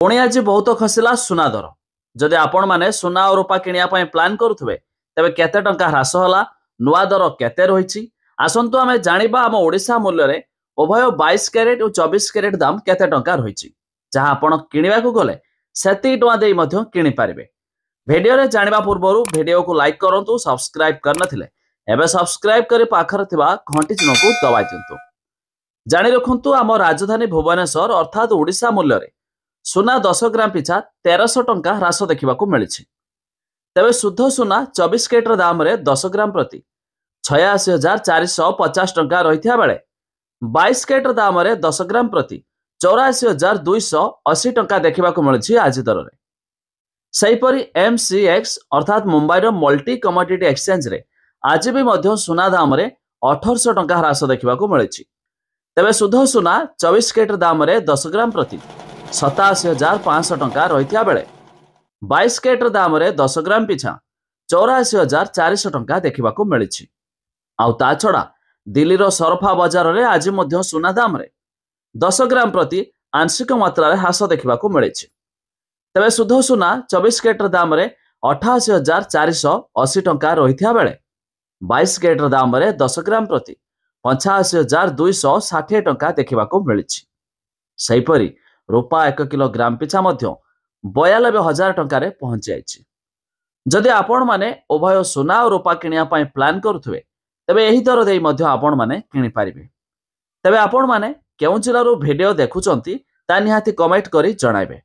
पुणी आज बहुत खसला सुना दर जदि आपण माने सुना और रूपा किनिया पय प्लान करुथबे तबे केते टंका ह्रास होला नुआ दर केते रहिछि आसंतु आमे जानिबा हम ओडिसा मूल्य रे उभय 22 कैरेट और 24 कैरेट दाम केते टंका रहिछि जहां आपण किनिबा को गले सेति टवा देई मध्य किनि पारिबे। वीडियो रे जानिबा पूर्वरु वीडियो को लाइक करंतु सब्सक्राइब करनथिले एबे सब्सक्राइब करी पाखर थिबा घंटी चिन्ह को दबाइ दियंतु। जानि रखंतु आम राजधानी भुवनेश्वर अर्थात ओडिसा मूल्य रे सुना 10 ग्राम पिछा 1300 टंका ह्रास देखा मिली। तेरे शुद्ध सुना 24 कैरेट दाम रे 10 ग्राम प्रति 86,450 टंका रही बेले 22 कैरेट दाम रे 10 ग्राम प्रति 84,280 टंका देखा मिली आज दर में। सेहीपरि MCX अर्थात मुंबई मल्टी कमोडिटी एक्सचेंज रे आज भी मध्य सुना दाम रे 1800 टंका ह्रास देखा मिली। तेरे शुद्ध सुना 24 कैरेट दाम रे 10 ग्राम प्रति 87,500 टंका रही बेले 22 कैरेट दाम रे 10 ग्राम पिछा 84,400 टंका देखा मिली। आउ छड़ा दिल्ली रो सरफा बाजार रे आज मध्य सुना दाम रे 10 ग्राम प्रति आंशिक मात्रा रे ह्रास देखा मिली। तेरे शुद्ध सुना 24 कैरेट दाम रे 88,480 टंका रही बेले 22 कैरेट दाम रे 10 ग्राम प्रति 85,260 टंका देखा मिली। सेहीपरि रूपा 1 किलोग्राम पिछा मध्य 92,000 टंका पहुंची जाइछि। जदि आपण माने उभय सुना और रूपा किनिया पय प्लान करुथबे तबे एही दर देई मध्य आपण माने किनि पारिबे। तबे आपण माने केउ जिल्लारू वीडियो देखुचंती ता निहाती कमेंट करी जणाइबे।